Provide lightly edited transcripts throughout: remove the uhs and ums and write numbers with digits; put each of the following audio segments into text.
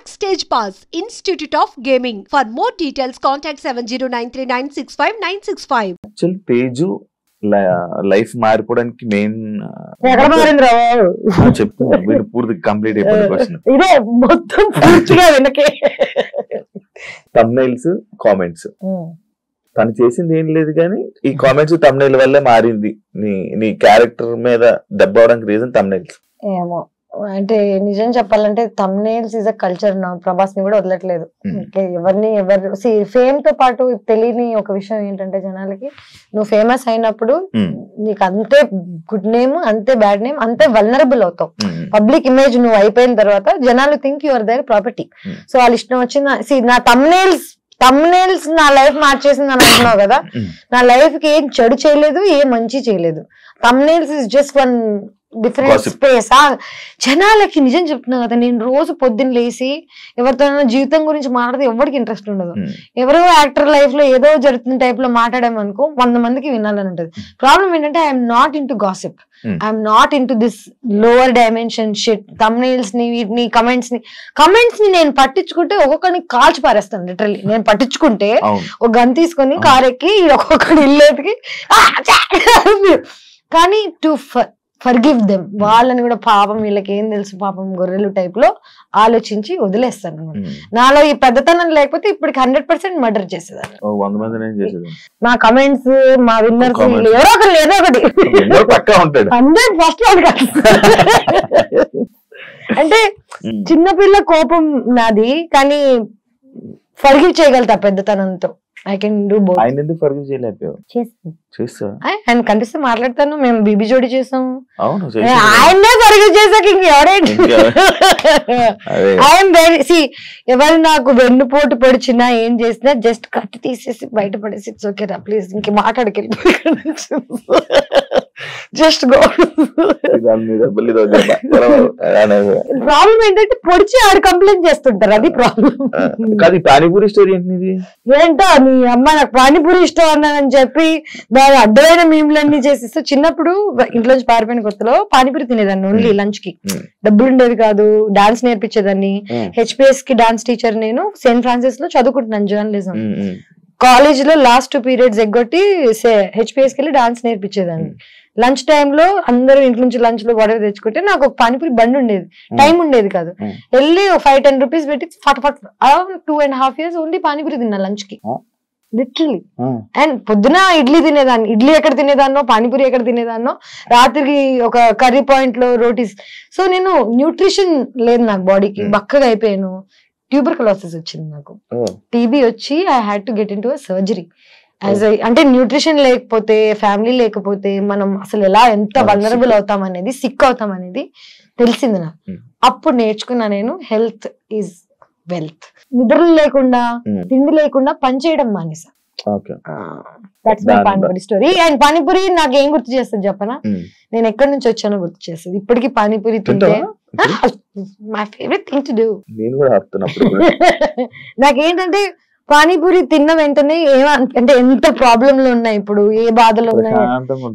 Backstage Pass, Institute of Gaming. For more details, contact 7093965965. Actual Teju life మారిపోవడానికి main చెప్పు వీడు పూర్తి కంప్లీట్ అయిపోయిన క్వశ్చన్ ఇదే మొత్తం పూర్తిగా వెనకే థంబ్నైల్స్ కామెంట్స్ తను చేసింది ఏం లేదు కానీ ఈ కామెంట్స్ థంబ్నైల్ వల్లే మారింది నీ క్యారెక్టర్ మీద దెబ్బ అవడానికి రీజన్ థంబ్నైల్స్ ఏమో అంటే నిజం చెప్పాలంటే థంబ్నైల్స్ ఇస్ అ కల్చర్ నా ప్రభాస్ ని కూడా వదలట్లేదు ఎవరు ఫేమ్ తో పాటు తెలియని ఒక విషయం ఏంటంటే జనాలకి నువ్వు ఫేమస్ అయినప్పుడు నీకు అంతే గుడ్ నేమ్ అంతే బ్యాడ్ నేమ్ అంతే వల్నరబుల్ అవుతావు పబ్లిక్ ఇమేజ్ నువ్వు అయిపోయిన తర్వాత జనాలు think your there property so వాళ్ళ ఇష్టం వచ్చిన నా థంబ్నైల్స్ నా లైఫ్ మార్చేసింది అని అంటున్నావు కదా నా లైఫ్ కి ఏం చెడు చేయలేదు ఏం మంచి చేయలేదు thumbnails is just one different space జనాలకి నిజం చెప్తున్నా కదా నేను రోజు పొద్దున్న లేసి ఎవరితో జీవితం గురించి మాట్లాడితే ఎవరికి ఇంట్రెస్ట్ ఉండదు ఎవరో యాక్టర్ లైఫ్ లో ఏదో జరుగుతున్న టైప్ లో మాట్లాడామనుకో 100 మందికి వినాలని ఉంటది ప్రాబ్లం ఏంటంటే I'm not in to gossip I'm not in to this lower dimension shit thumbnails ని వీటిని కమెంట్స్ ని నేను పట్టించుకుంటే ఒక్కొక్కరిని కాల్చి పారేస్తాను లిటరల్లీ నేను పట్టించుకుంటే ఒక గన్ తీసుకొని కారెక్కి ఒక్కొక్కడి ఇల్లేటికి కానీ టు ఫర్గివ్ దెమ్ వాళ్ళని కూడా పాపం వీళ్ళకి ఏం తెలుసు పాపం గొర్రెలు టైప్ లో ఆలోచించి వదిలేస్తాను నాలో ఈ పెద్దతనం లేకపోతే ఇప్పటికి 100% మర్డర్ చేసేదాన్ని మా కమెంట్స్ మా విన్నర్స్ ఎవరో ఒకరు ఏదో ఒకటి 100% అంటే చిన్నపిల్ల కోపం నాది కానీ forgive చేయగలుగుతా పెద్దతనంతో I can do both. ఆయన ఎందుకు ఫర్గివ్ చేయలేకపోయావు? చేస్తా ఆయన కనిపిస్తే మాట్లాడతాను మేము బీబీ జోడి చేసాం అవును ఆయనే ఫర్గివ్ చేసాక ఇంకెవరేంటి ఐఎమ్ వెరీ ఎవరు నాకు వెన్నుపోటు పొడిచినా ఏం చేసినా జస్ట్ కట్ తీసేసి బయట పడేసి ఇట్స్ ఓకే రా ప్లీజ్ ఇంక మాట్లాడకెళ్ళి జస్ట్ గో ప్రాబ్లం ఏంటంటే పొడిచి ఆడు కంప్లైంట్ చేస్తుంటారు అది ప్రాబ్లం పానీపూరి స్టోరీ ఏంటో నీ అమ్మ నాకు పానీపూరి ఇష్టం అన్నానని చెప్పి దాని అడ్డమైన మీమ్లన్నీ చేసిస్తే చిన్నప్పుడు ఇంట్లోంచి పారిపోయిన కొత్తలో పానీపూరి తినేదాన్ని ఓన్లీ లంచ్ కి డబ్బులు ఉండేవి కాదు డాన్స్ నేర్పించేదాన్ని హెచ్పిఎస్ కి డాన్స్ టీచర్ నేను సెయింట్ ఫ్రాన్సిస్ లో చదువుకుంటున్నాను జర్నలిజం కాలేజ్ లో లాస్ట్ 2 periods ఎగ్గొట్టి హెచ్పిఎస్ కి వెళ్ళి డాన్స్ నేర్పించేదాన్ని లంచ్ టైంలో అందరూ ఇంటి నుంచి లంచ్ లో గొడవ తెచ్చుకుంటే నాకు ఒక పానీపూరి బండి ఉండేది టైం ఉండేది కాదు వెళ్ళి 5-10 రూపీస్ పెట్టి ఫటాఫట్ 2.5 years ఓన్లీ పానీపూరి తిన్నా లంచ్ కి లిటరలీ అండ్ పొద్దున ఇడ్లీ తినేదాన్ని ఇడ్లీ ఎక్కడ తినేదాన్నో పానీపూరి ఎక్కడ తినేదాన్నో రాత్రికి ఒక కర్రీ పాయింట్ లో రోటీస్ సో నేను న్యూట్రిషన్ లేదు నాకు బాడీకి బక్కగా అయిపోయాను ట్యూబర్కులోసిస్ వచ్చింది నాకు టీబీ వచ్చి I had to get in to surgery అంటే న్యూట్రిషన్ లేకపోతే ఫ్యామిలీ లేకపోతే మనం అసలు ఎంత వల్నరబుల్ అవుతాం అనేది సిక్ అవుతాం అనేది తెలిసింది నాకు అప్పుడు నేర్చుకున్నా నేను హెల్త్ ఈజ్ వెల్త్ నిద్రలు లేకుండా తిండి లేకుండా పని చేయడం మానేసా that's my panipuri story and panipuri నాకు ఏం గుర్తు చేస్తుంది చెప్పనా నేను ఎక్కడి నుంచి వచ్చానో గుర్తు చేస్తుంది ఇప్పటికీ పానీపూరి తింటే my favourite thing to do నాకేంటంటే పానీపూరి తిన్న వెంటనే అంటే ఎంత ప్రాబ్లంలు ఉన్నాయి ఇప్పుడు ఏ బాధలు ఉన్నాయి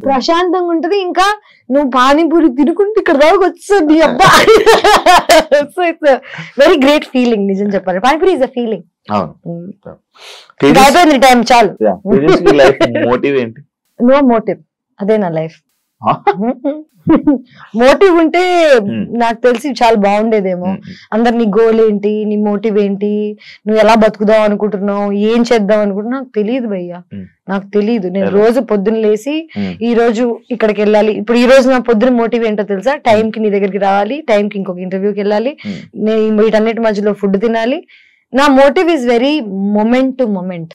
ప్రశాంతంగా ఉంటది ఇంకా నువ్వు పానీపూరి తినుకుంటే ఇక్కడ దాకా వస్తుంది అబ్బా so it's very great feeling నిజం చెప్పాలి పానీపూరి ఇస్ అ ఫీలింగ్ అయిపోయింది టైం చాలు నో మోటివ్ అదే నా లైఫ్ మోటివ్ ఉంటే నాకు తెలిసి చాలా బాగుండేదేమో అందరు నీ గోల్ ఏంటి నీ మోటివ్ ఏంటి నువ్వు ఎలా బతుకుదాం అనుకుంటున్నావు ఏం చేద్దాం అనుకుంటున్నావు నాకు తెలియదు భయ్యా నాకు తెలియదు నేను రోజు పొద్దున్న లేసి ఈ రోజు ఇక్కడికి వెళ్ళాలి ఇప్పుడు ఈ రోజు నా పొద్దున మోటివ్ ఏంటో తెలుసా టైం కి నీ దగ్గరికి రావాలి టైం కి ఇంకొక ఇంటర్వ్యూకి వెళ్ళాలి నేను వీటన్నిటి మధ్యలో ఫుడ్ తినాలి నా motive is very moment to moment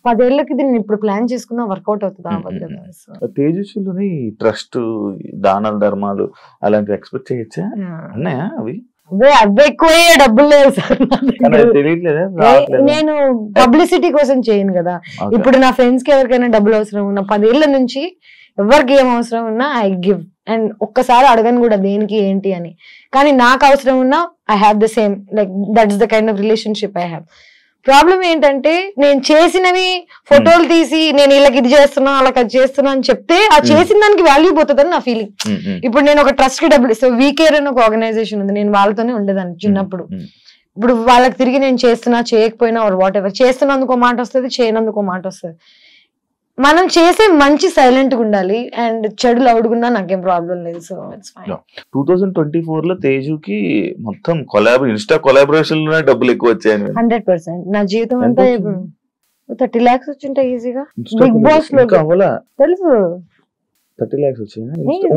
10 ఏళ్ళకి నేను ఇప్పుడు ప్లాన్ చేసుకున్నా వర్కౌట్ అవుతుందా తేజస్విలోని ట్రస్ట్ దానాల ధర్మాలు అలాంటి ఎక్స్పెక్ట్ చేయొచ్చా అన్నాయా అవి అవి ఎక్కువే డబ్బులు లేవు సార్ నేను పబ్లిసిటీ కోసం చేయను కదా ఇప్పుడు నా ఫ్రెండ్స్ కి ఎవరికైనా డబ్బులు అవసరం ఉన్నా 10 ఏళ్ల నుంచి ఎవరికి ఏం అవసరం ఉన్నా ఐ గివ్ అండ్ ఒక్కసారి అడగను కూడా దేనికి ఏంటి అని కానీ నాకు అవసరం ఉన్నా I have the same like that's the kind of relationship I have problem ఏంటంటే నేను చేసినవి ఫోటోలు తీసి నేను వీళ్ళకి ఇది చేస్తున్నా వాళ్ళకి అది చేస్తున్నా అని చెప్తే ఆ చేసిన దానికి వాల్యూ పోతుందని నా ఫీలింగ్. ఇప్పుడు నేను ఒక ట్రస్ట్ కి డబ్బులు ఇస్తాను. వీకేర్ అని ఒక ఆర్గనైజేషన్ ఉంది, నేను వాళ్ళతోనే ఉండేదాన్ని చిన్నప్పుడు. ఇప్పుడు వాళ్ళకి తిరిగి నేను చేస్తున్నా చేయకపోయినా వాట్ ఎవర్, చేస్తున్నందుకు ఒక మాట వస్తుంది, చేయనందుకు ఒక మాట వస్తుంది. మనం చేసే మంచి సైలెంట్ గా ఉండాలి అండ్ చెడు లౌడ్గున్నా నాకేం ప్రాబ్లం లేదు. So it's fine. 2024 లో తేజుకి మొత్తం ఇన్స్టా కొలాబరేషన్ లోనే డబ్బులు ఎక్కువ వచ్చాయి. 100%. నా జీవితం అంతా 30 lakhs వచ్చింటాయి ఈజీగా. బిగ్ బాస్ లో తెలుసు 30 lakhs వచ్చాయి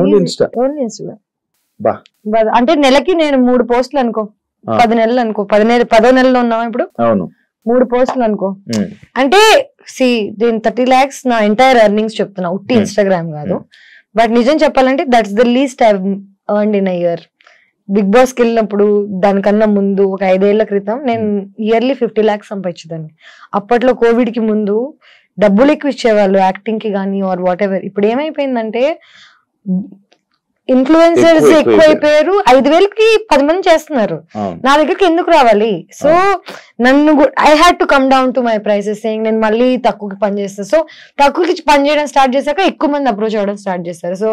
ఓన్లీ ఇన్స్టా. అంటే నెలకి నేను 3 పోస్టులు అనుకో, 10 నెలలు అనుకో, 10వ నెలలో ఉన్నాం ఇప్పుడు. అవును, 3 పోస్టులు అనుకో. అంటే దీని 30 lakhs నా ఎంటైర్ ఎర్నింగ్స్ చెప్తున్నా, ఉట్టి ఇన్స్టాగ్రామ్ కాదు. బట్ నిజం చెప్పాలంటే that's the least I earned in a year. Bigg Boss కి వెళ్ళినప్పుడు దానికన్నా ముందు ఒక 5 ఏళ్ల క్రితం నేను ఇయర్లీ 50 lakhs సంపాదించేదాన్ని. అప్పట్లో కోవిడ్ కి ముందు డబ్బులు ఎక్కువ ఇచ్చేవాళ్ళు యాక్టింగ్ కి కానీ ఆర్ వాట్ ఎవర్. ఇప్పుడు ఏమైపోయిందంటే ఇన్ఫ్లుయెన్సర్స్ ఎక్కువైపోయారు. 5,000కి 10 మంది చేస్తున్నారు. నా దగ్గరికి ఎందుకు రావాలి? సో నన్ను I had to come down to my prices, నేను మళ్ళీ తక్కువకి పని చేస్తాను. సో తక్కువకి పని చేయడం స్టార్ట్ చేశాక ఎక్కువ మంది అప్రోచ్ అవ్వడం స్టార్ట్ చేస్తారు. సో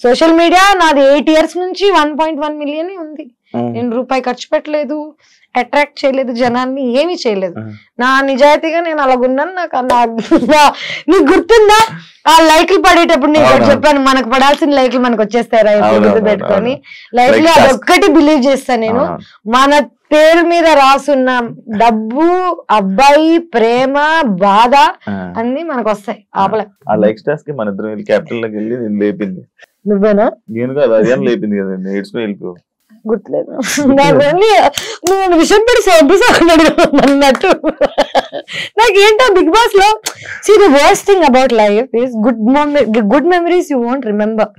సోషల్ మీడియా నాది 8 years నుంచి 1.1 million ఉంది. నేను రూపాయి ఖర్చు పెట్టలేదు, అట్రాక్ట్ చేయలేదు, జనాన్ని ఏమీ చేయలేదు. నా నిజాయితీగా నేను అలాగున్నాను. నీకు గుర్తుందా ఆ లైక్లు పడేటప్పుడు నేను చెప్పాను మనకు పడాల్సిన లైక్లు మనకు వచ్చేస్తారా పెట్టుకొని లైక్లు అదొక్కటి బిలీవ్ చేస్తాను నేను. మన పేరు మీద రాసున్న డబ్బు, అబ్బాయి, ప్రేమ, బాధ అన్ని మనకు వస్తాయి. ఆపలే ఆ లైక్ స్టార్స్ కి మన ఇద్దరు క్యాపిటల్ లోకి వెళ్ళి నేను లేపింది. నువ్వేనా? నేను కాదు, అదేం లేపింది కదండి, ఏడ్చుకుని వెళ్ళిపో. గుర్తులేదు నేను విషయం పెట్టి అన్నట్టు. నాకేంటో బిగ్ బాస్ లో the worst thing about life is good memories you won't remember.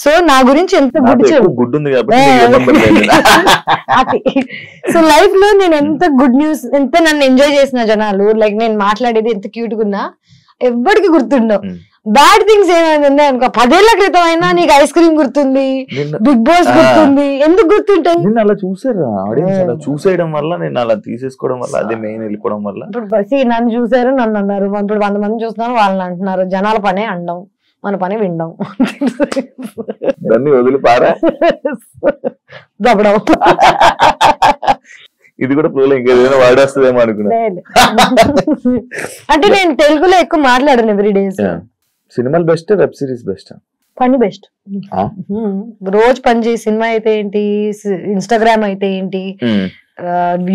So నా గురించి ఎంత గుడ్ ఉంది. సో లైఫ్ లో నేను ఎంత గుడ్ న్యూస్, ఎంత నన్ను ఎంజాయ్ చేసిన జనాలు, లైక్ నేను మాట్లాడేది ఎంత క్యూట్ గా ఉన్నా ఎవ్వడికి గుర్తుండవు. బ్యాడ్ థింగ్స్ ఏమైనా ఉన్నాయి అనుకో, 10 ఏళ్ల క్రితం అయినా నీకు ఐస్ క్రీమ్ గుర్తుంది, బిగ్ బాస్ గుర్తుంది, ఎందుకు గుర్తుంటాయి? నేను అలా చూసారు ఆడియన్స్, అలా చూసేయడం వల్ల నేను అలా తీసేసుకోవడం వల్ల, అదే మెయిన్ వెళ్ళిపోవడం వల్ల. ఇప్పుడు నన్ను చూసారు, నన్ను అన్నారు. ఇప్పుడు 100 మంది చూస్తున్నారు, వాళ్ళని అంటున్నారు. జనాల పనే అండం, మన పని వినడం. దాన్ని వదిలిపారా దబ్బడం. ఇది కూడా ప్రోలో ఇంకేదైనా వాడేస్తుందేమో అనుకున్నా. అంటే నేను తెలుగులో ఎక్కువ మాట్లాడాను ఎవ్రీ డే. సినిమాలు బెస్ట్, వెబ్ సిరీస్ బెస్ట్? పని బెస్ట్. రోజు పని చేసి సినిమా అయితే ఏంటి, ఇన్స్టాగ్రామ్ అయితే ఏంటి,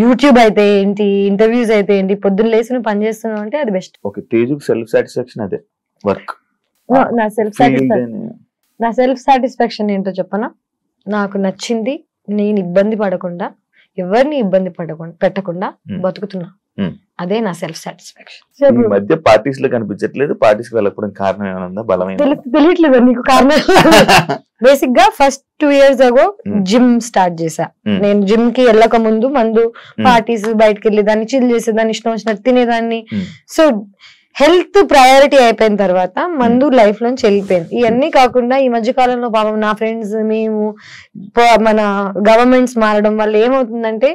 యూట్యూబ్ అయితే ఏంటి, ఇంటర్వ్యూస్ అయితే ఏంటి, పొద్దున్న లేచి పని చేస్తున్నావు అంటే అది బెస్ట్. ఓకే, తేజుకి సెల్ఫ్ సాటిస్ఫాక్షన్ అదే వర్క్. నా సెల్ఫ్ సాటిస్ఫాక్షన్ ఏంటో చెప్పనా? నాకు నచ్చింది, నేను ఇబ్బంది పడకుండా, ఎవరిని ఇబ్బంది పెట్టకుండా బతుకుతున్నా. అదే నా సెల్ఫ్ సాటిస్ఫాక్షన్. ఈ మధ్య పార్టీస్ లో కనిపించట్లేదు, పార్టీస్ కి వెళ్ళకపోవడం కారణం ఏమన్నా బలమైన? తెలియట్లేదు నీకు కారణం. బేసిక్ గా first 2 years ago gym start చేశా. నేను జిమ్ కి వెళ్ళక ముందు మందు, పార్టీస్, బయటకు వెళ్ళేదాన్ని, చిల్ చేసేదాన్ని, ఇష్టం వచ్చినట్టు తినేదాన్ని. సో హెల్త్ ప్రయారిటీ అయిపోయిన తర్వాత మందు లైఫ్ లోంచి వెళ్ళిపోయింది. ఇవన్నీ కాకుండా ఈ మధ్య కాలంలో పాపం నా ఫ్రెండ్స్, మేము, మన గవర్నమెంట్స్ మారడం వల్ల ఏమవుతుందంటే,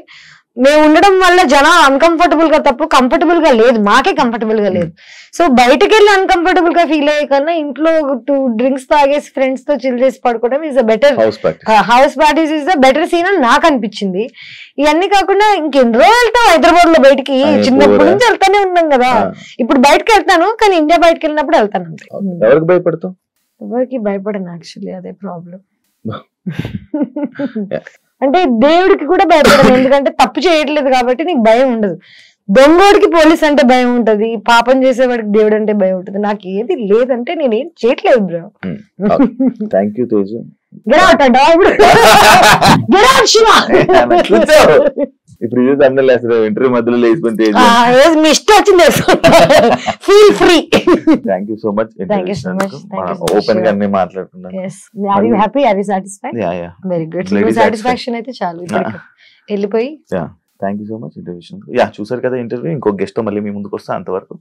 మేము ఉండడం వల్ల జనం అన్కంఫర్టబుల్ గా తప్ప కంఫర్టబుల్ గా లేదు, మాకే కంఫర్టబుల్ గా లేదు. సో బయటకు వెళ్ళి అన్కంఫర్టబుల్ గా ఫీల్ అయ్యే కన్నా ఇంట్లో 2 drinks తాగేసి ఫ్రెండ్స్ తో చిల్ చేసి పడుకోవడం is a better, house parties is a better scene అని నాకు అనిపించింది. ఇవన్నీ కాకుండా ఇంకెన్ని రోజులు వెళ్తాం హైదరాబాద్ లో బయటికి? చిన్నప్పటి నుంచి వెళ్తానే ఉన్నాం కదా. ఇప్పుడు బయటకు వెళ్తాను, కానీ ఇండియా బయటకు వెళ్ళినప్పుడు వెళ్తాను అంతే. ఎవరికి భయపడతావు? ఎవరికి భయపడను యాక్చువల్లీ, అదే ప్రాబ్లం. అంటే దేవుడికి కూడా భయపడను, ఎందుకంటే తప్పు చేయట్లేదు కాబట్టి నీకు భయం ఉండదు. దొంగోడికి పోలీస్ అంటే భయం ఉంటది, పాపం చేసేవాడికి దేవుడు అంటే భయం ఉంటది. నాకు ఏది లేదంటే నేనేం చేయట్లేదు బ్రో. Thank you Teju. ఇప్పుడు ఇంటర్వ్యూ మధ్యలో లేచుకుంటే ఇష్టం వచ్చింది. Feel free. Thank you so much. Open గా మాట్లాడుకున్నాను. Very good. సాటిస్ఫాక్షన్ అయితే చాలు, వెళ్ళిపోయి. Thank you so much interview. చూసారు కదా ఇంటర్వ్యూ. ఇంకో గెస్ట్ మళ్ళీ మీ ముందుకు వస్తా. అంతవరకు